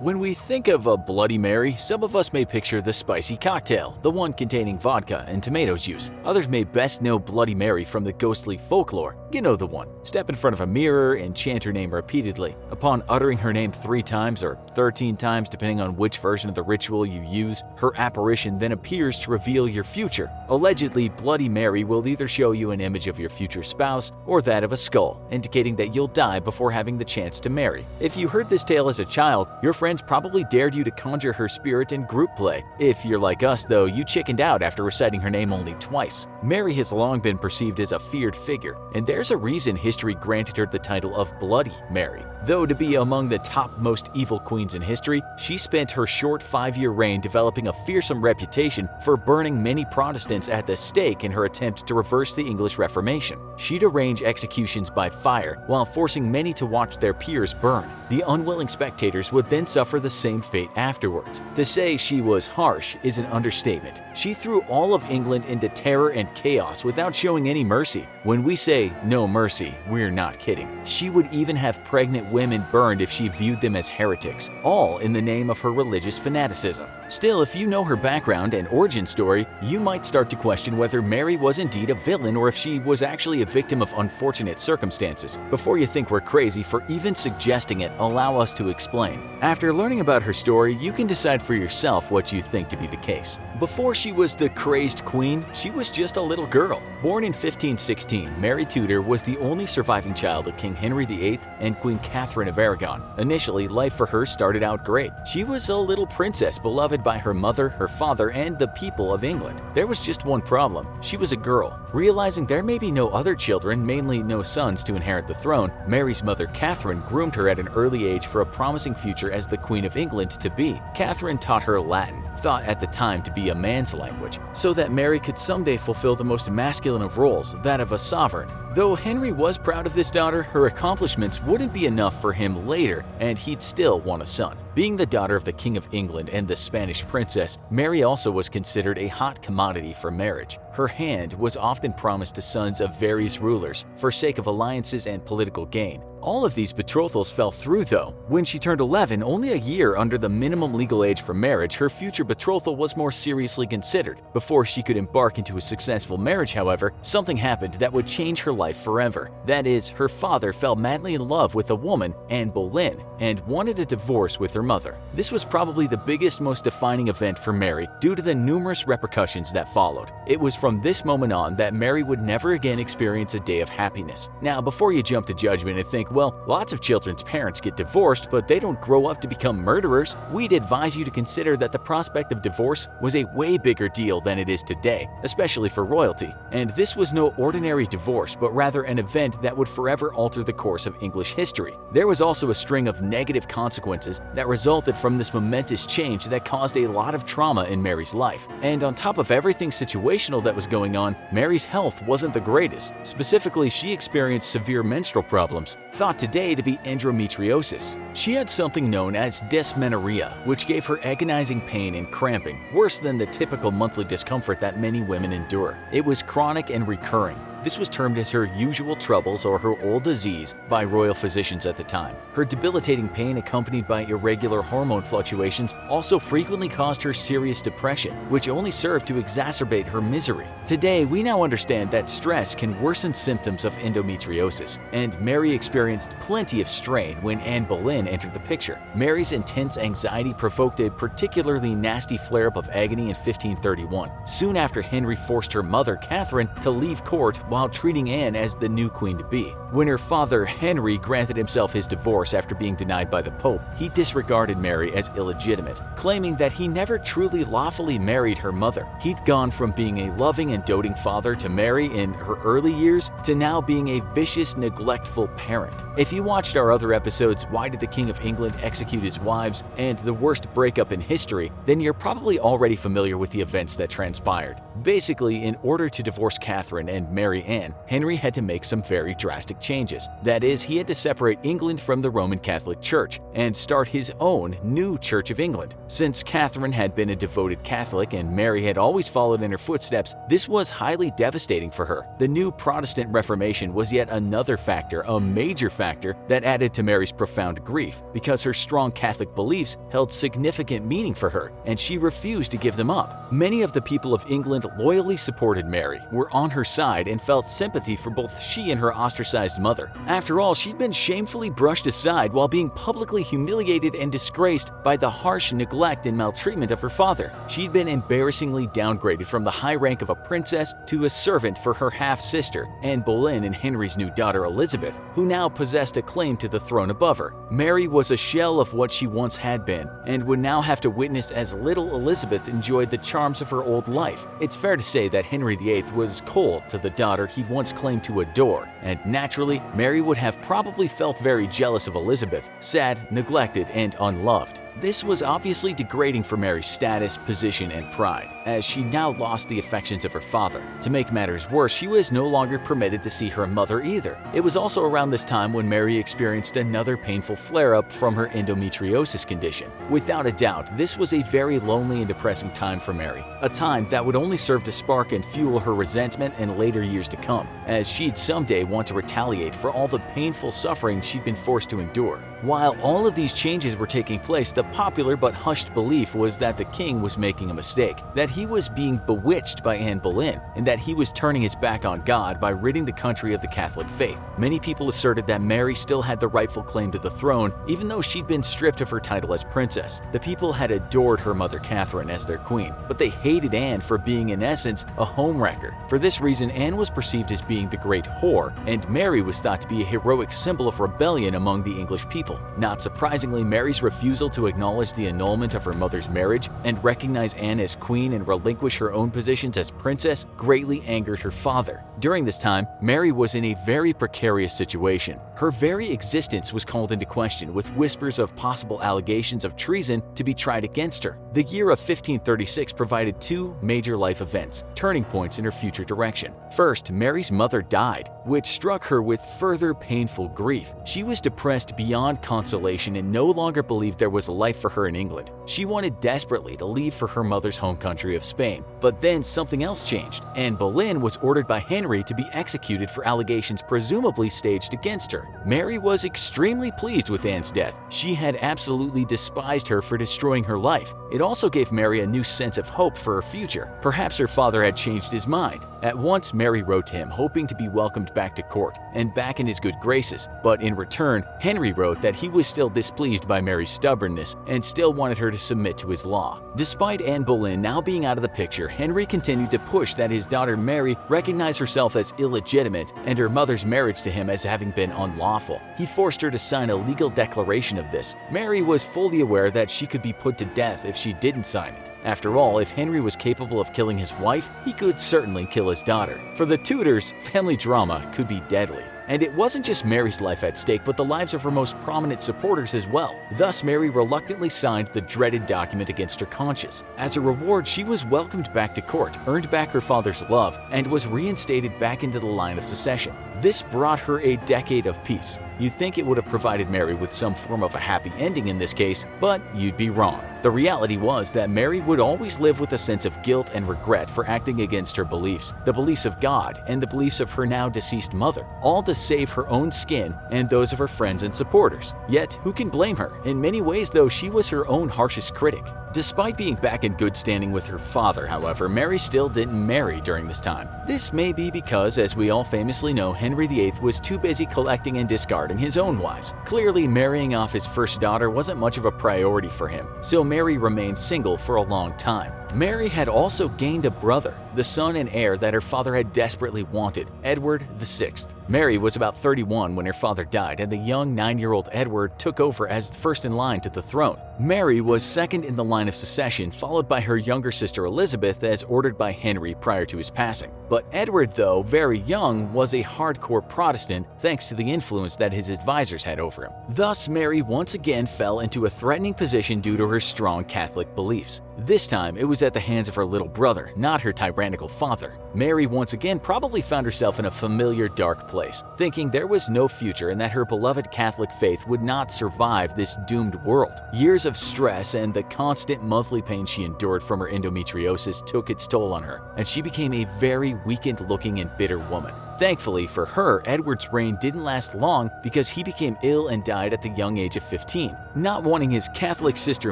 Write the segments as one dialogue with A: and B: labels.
A: When we think of a Bloody Mary, some of us may picture the spicy cocktail, the one containing vodka and tomato juice. Others may best know Bloody Mary from the ghostly folklore. You know the one. Step in front of a mirror and chant her name repeatedly. Upon uttering her name 3 times or 13 times depending on which version of the ritual you use, her apparition then appears to reveal your future. Allegedly, Bloody Mary will either show you an image of your future spouse or that of a skull, indicating that you'll die before having the chance to marry. If you heard this tale as a child, your friends probably dared you to conjure her spirit in group play. If you're like us though, you chickened out after reciting her name only twice. Mary has long been perceived as a feared figure, and there's a reason history granted her the title of Bloody Mary. Though to be among the top most evil queens in history, she spent her short 5-year reign developing a fearsome reputation for burning many Protestants at the stake in her attempt to reverse the English Reformation. She'd arrange executions by fire while forcing many to watch their peers burn. The unwilling spectators would then suffer the same fate afterwards. To say she was harsh is an understatement. She threw all of England into terror and chaos without showing any mercy. When we say no mercy, we're not kidding. She would even have pregnant women burned if she viewed them as heretics, all in the name of her religious fanaticism. Still, if you know her background and origin story, you might start to question whether Mary was indeed a villain or if she was actually a victim of unfortunate circumstances. Before you think we're crazy for even suggesting it, allow us to explain. After learning about her story, you can decide for yourself what you think to be the case. Before she was the crazed queen, she was just a little girl. Born in 1516, Mary Tudor was the only surviving child of King Henry VIII and Queen Catherine of Aragon. Initially, life for her started out great. She was a little princess beloved by her mother, her father, and the people of England. There was just one problem. She was a girl. Realizing there may be no other children, mainly no sons, to inherit the throne, Mary's mother Catherine groomed her at an early age for a promising future as the Queen of England to be. Catherine taught her Latin, thought at the time to be a man's language, so that Mary could someday fulfill the most masculine of roles, that of a sovereign. Though Henry was proud of this daughter, her accomplishments wouldn't be enough for him later, and he'd still want a son. Being the daughter of the King of England and the Spanish princess, Mary also was considered a hot commodity for marriage. Her hand was often promised to sons of various rulers for sake of alliances and political gain. All of these betrothals fell through though. When she turned 11, only a year under the minimum legal age for marriage, her future betrothal was more seriously considered. Before she could embark into a successful marriage, however, something happened that would change her life forever. That is, her father fell madly in love with a woman, Anne Boleyn, and wanted a divorce with her mother. This was probably the biggest, most defining event for Mary due to the numerous repercussions that followed. It was from this moment on that Mary would never again experience a day of happiness. Now, before you jump to judgment and think, well, lots of children's parents get divorced, but they don't grow up to become murderers, we'd advise you to consider that the prospect of divorce was a way bigger deal than it is today, especially for royalty. And this was no ordinary divorce, but rather an event that would forever alter the course of English history. There was also a string of negative consequences that resulted from this momentous change that caused a lot of trauma in Mary's life. And on top of everything situational that was going on, Mary's health wasn't the greatest. Specifically, she experienced severe menstrual problems, thought today to be endometriosis. She had something known as dysmenorrhea, which gave her agonizing pain and cramping, worse than the typical monthly discomfort that many women endure. It was chronic and recurring. This was termed as her usual troubles or her old disease by royal physicians at the time. Her debilitating pain accompanied by irregular hormone fluctuations also frequently caused her serious depression, which only served to exacerbate her misery. Today, we now understand that stress can worsen symptoms of endometriosis, and Mary experienced plenty of strain when Anne Boleyn entered the picture. Mary's intense anxiety provoked a particularly nasty flare-up of agony in 1531, soon after Henry forced her mother, Catherine, to leave court while treating Anne as the new queen-to-be. When her father, Henry, granted himself his divorce after being denied by the Pope, he disregarded Mary as illegitimate, claiming that he never truly lawfully married her mother. He'd gone from being a loving and doting father to Mary in her early years to now being a vicious, neglectful parent. If you watched our other episodes, Why Did the King of England Execute His Wives? And The Worst Breakup in History, then you're probably already familiar with the events that transpired. Basically, in order to divorce Catherine and marry Anne, Henry had to make some very drastic changes. That is, he had to separate England from the Roman Catholic Church and start his own new Church of England. Since Catherine had been a devoted Catholic and Mary had always followed in her footsteps, this was highly devastating for her. The new Protestant Reformation was yet another factor, a major factor, that added to Mary's profound grief, because her strong Catholic beliefs held significant meaning for her, and she refused to give them up. Many of the people of England loyally supported Mary, were on her side, and felt sympathy for both she and her ostracized mother. After all, she'd been shamefully brushed aside while being publicly humiliated and disgraced by the harsh neglect and maltreatment of her father. She'd been embarrassingly downgraded from the high rank of a princess to a servant for her half-sister, Anne Boleyn, and Henry's new daughter Elizabeth, who now possessed a claim to the throne above her. Mary was a shell of what she once had been, and would now have to witness as little Elizabeth enjoyed the charms of her old life. It's fair to say that Henry VIII was cold to the daughter he'd once claimed to adore, and naturally, Mary would have probably felt very jealous of Elizabeth, sad, neglected, and unloved. This was obviously degrading for Mary's status, position, and pride, as she now lost the affections of her father. To make matters worse, she was no longer permitted to see her mother either. It was also around this time when Mary experienced another painful flare-up from her endometriosis condition. Without a doubt, this was a very lonely and depressing time for Mary, a time that would only serve to spark and fuel her resentment in later years to come, as she'd someday want to retaliate for all the painful suffering she'd been forced to endure. While all of these changes were taking place, the popular but hushed belief was that the king was making a mistake, that he was being bewitched by Anne Boleyn, and that he was turning his back on God by ridding the country of the Catholic faith. Many people asserted that Mary still had the rightful claim to the throne, even though she'd been stripped of her title as princess. The people had adored her mother Catherine as their queen, but they hated Anne for being in essence a homewrecker. For this reason, Anne was perceived as being the great whore, and Mary was thought to be a heroic symbol of rebellion among the English people. Not surprisingly, Mary's refusal to acknowledge the annulment of her mother's marriage and recognize Anne as queen and relinquish her own positions as princess greatly angered her father. During this time, Mary was in a very precarious situation. Her very existence was called into question, with whispers of possible allegations of treason to be tried against her. The year of 1536 provided two major life events, turning points in her future direction. First, Mary's mother died, which struck her with further painful grief. She was depressed beyond consolation and no longer believed there was a life for her in England. She wanted desperately to leave for her mother's home country of Spain. But then something else changed. Anne Boleyn was ordered by Henry to be executed for allegations presumably staged against her. Mary was extremely pleased with Anne's death. She had absolutely despised her for destroying her life. It also gave Mary a new sense of hope for her future. Perhaps her father had changed his mind. At once, Mary wrote to him, hoping to be welcomed back to court and back in his good graces. But in return, Henry wrote that he was still displeased by Mary's stubbornness and still wanted her to submit to his law. Despite Anne Boleyn now being out of the picture, Henry continued to push that his daughter Mary recognize herself as illegitimate and her mother's marriage to him as having been unlawful. He forced her to sign a legal declaration of this. Mary was fully aware that she could be put to death if she didn't sign it. After all, if Henry was capable of killing his wife, he could certainly kill his daughter. For the Tudors, family drama could be deadly. And it wasn't just Mary's life at stake, but the lives of her most prominent supporters as well. Thus, Mary reluctantly signed the dreaded document against her conscience. As a reward, she was welcomed back to court, earned back her father's love, and was reinstated back into the line of succession. This brought her a decade of peace. You'd think it would have provided Mary with some form of a happy ending in this case, but you'd be wrong. The reality was that Mary would always live with a sense of guilt and regret for acting against her beliefs, the beliefs of God, and the beliefs of her now deceased mother, all to save her own skin and those of her friends and supporters. Yet, who can blame her? In many ways, though, she was her own harshest critic. Despite being back in good standing with her father, however, Mary still didn't marry during this time. This may be because, as we all famously know, Henry VIII was too busy collecting and discarding his own wives. Clearly, marrying off his first daughter wasn't much of a priority for him, so Mary remained single for a long time. Mary had also gained a brother, the son and heir that her father had desperately wanted, Edward VI. Mary was about 31 when her father died, and the young 9-year-old Edward took over as first in line to the throne. Mary was second in the line of succession, followed by her younger sister Elizabeth as ordered by Henry prior to his passing. But Edward, though very young, was a hardcore Protestant thanks to the influence that his advisors had over him. Thus, Mary once again fell into a threatening position due to her strong Catholic beliefs. This time, it was at the hands of her little brother, not her tyrannical father. Mary once again probably found herself in a familiar dark place, thinking there was no future and that her beloved Catholic faith would not survive this doomed world. Years of stress and the constant monthly pain she endured from her endometriosis took its toll on her, and she became a very weakened-looking and bitter woman. Thankfully for her, Edward's reign didn't last long because he became ill and died at the young age of 15. Not wanting his Catholic sister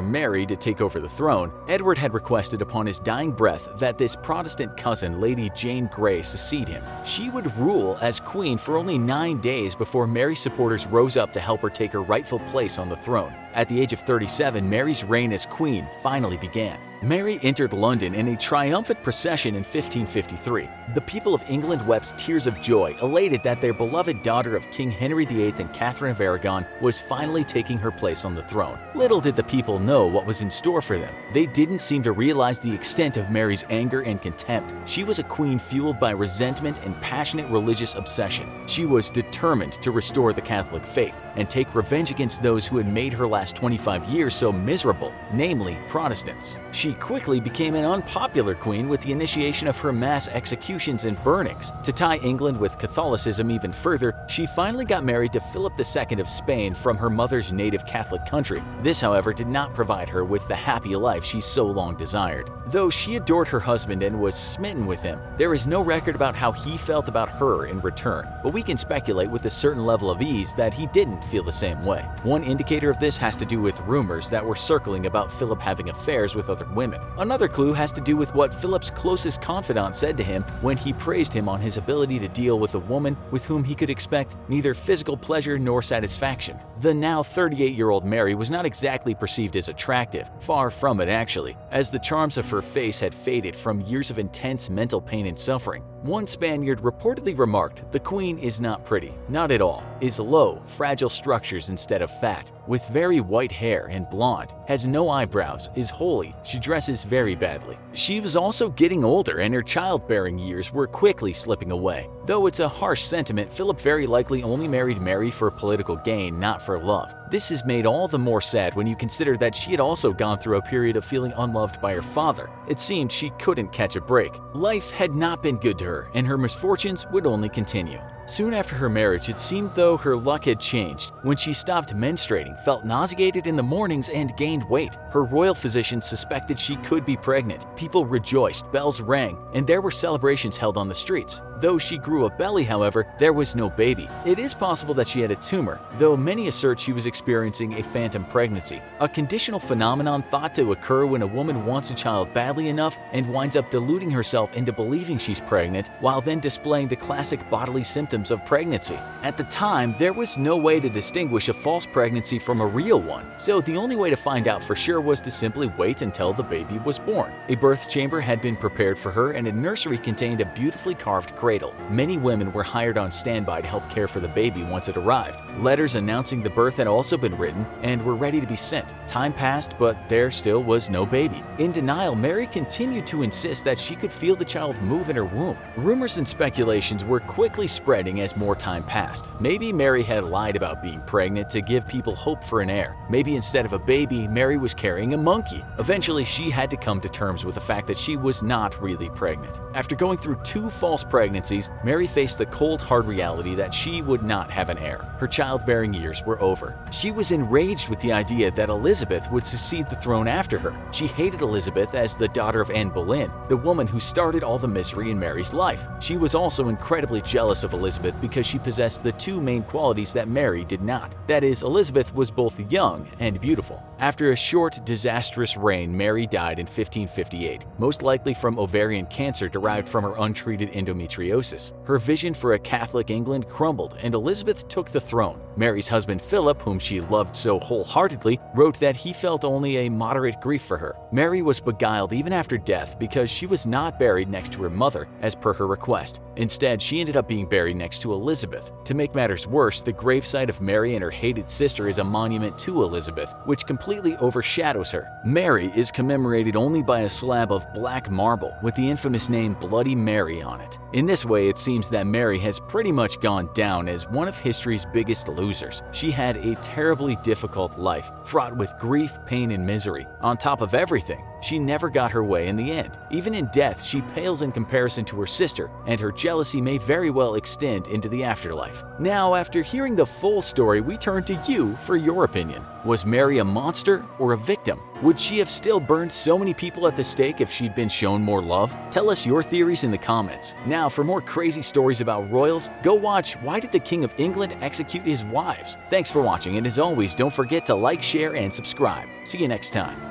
A: Mary to take over the throne, Edward had requested upon his dying breath that this Protestant cousin, Lady Jane Grey, succeed him. She would rule as queen for only 9 days before Mary's supporters rose up to help her take her rightful place on the throne. At the age of 37, Mary's reign as queen finally began. Mary entered London in a triumphant procession in 1553. The people of England wept tears of joy, elated that their beloved daughter of King Henry VIII and Catherine of Aragon was finally taking her place on the throne. Little did the people know what was in store for them. They didn't seem to realize the extent of Mary's anger and contempt. She was a queen fueled by resentment and passionate religious obsession. She was determined to restore the Catholic faith and take revenge against those who had made her last 25 years so miserable, namely Protestants. She quickly became an unpopular queen with the initiation of her mass executions and burnings. To tie England with Catholicism even further, she finally got married to Philip II of Spain from her mother's native Catholic country. This, however, did not provide her with the happy life she so long desired. Though she adored her husband and was smitten with him, there is no record about how he felt about her in return, but we can speculate with a certain level of ease that he didn't feel the same way. One indicator of this has to do with rumors that were circling about Philip having affairs with other women. Another clue has to do with what Philip's closest confidant said to him when he praised him on his ability to deal with a woman with whom he could expect neither physical pleasure nor satisfaction. The now 38-year-old Mary was not exactly perceived as attractive, far from it actually, as the charms of her face had faded from years of intense mental pain and suffering. One Spaniard reportedly remarked, "The queen is not pretty, not at all, is low, fragile structures instead of fat, with very white hair and blonde, has no eyebrows, is holy, she dresses very badly." She was also getting older and her childbearing years were quickly slipping away. Though it's a harsh sentiment, Philip very likely only married Mary for political gain, not for love. This is made all the more sad when you consider that she had also gone through a period of feeling unloved by her father. It seemed she couldn't catch a break. Life had not been good to her, and her misfortunes would only continue. Soon after her marriage, it seemed though her luck had changed. When she stopped menstruating, felt nauseated in the mornings, and gained weight, her royal physician suspected she could be pregnant. People rejoiced, bells rang, and there were celebrations held on the streets. Though she grew a belly, however, there was no baby. It is possible that she had a tumor, though many assert she was experiencing a phantom pregnancy, a conditional phenomenon thought to occur when a woman wants a child badly enough and winds up deluding herself into believing she's pregnant while then displaying the classic bodily symptoms of pregnancy. At the time, there was no way to distinguish a false pregnancy from a real one, so the only way to find out for sure was to simply wait until the baby was born. A birth chamber had been prepared for her, and a nursery contained a beautifully carved cradle. Many women were hired on standby to help care for the baby once it arrived. Letters announcing the birth had also been written and were ready to be sent. Time passed, but there still was no baby. In denial, Mary continued to insist that she could feel the child move in her womb. Rumors and speculations were quickly spreading as more time passed. Maybe Mary had lied about being pregnant to give people hope for an heir. Maybe instead of a baby, Mary was carrying a monkey. Eventually, she had to come to terms with the fact that she was not really pregnant. After going through 2 false pregnancies, Mary faced the cold, hard reality that she would not have an heir. Her childbearing years were over. She was enraged with the idea that Elizabeth would succeed the throne after her. She hated Elizabeth as the daughter of Anne Boleyn, the woman who started all the misery in Mary's life. She was also incredibly jealous of Elizabeth because she possessed the 2 main qualities that Mary did not. That is, Elizabeth was both young and beautiful. After a short, disastrous reign, Mary died in 1558, most likely from ovarian cancer derived from her untreated endometriosis. Her vision for a Catholic England crumbled, and Elizabeth took the throne. Mary's husband Philip, whom she loved so wholeheartedly, wrote that he felt only a moderate grief for her. Mary was beguiled even after death because she was not buried next to her mother, as per her request. Instead, she ended up being buried next to Elizabeth. To make matters worse, the gravesite of Mary and her hated sister is a monument to Elizabeth, which completely overshadows her. Mary is commemorated only by a slab of black marble with the infamous name Bloody Mary on it. In this way, it seems that Mary has pretty much gone down as one of history's biggest losers. She had a terribly difficult life, fraught with grief, pain, and misery. On top of everything, she never got her way in the end. Even in death, she pales in comparison to her sister, and her jealousy may very well extend into the afterlife. Now, after hearing the full story, we turn to you for your opinion. Was Mary a monster or a victim? Would she have still burned so many people at the stake if she'd been shown more love? Tell us your theories in the comments. Now, for more crazy stories about royals, go watch Why Did the King of England Execute His Wives? Thanks for watching, and as always, don't forget to like, share, and subscribe. See you next time.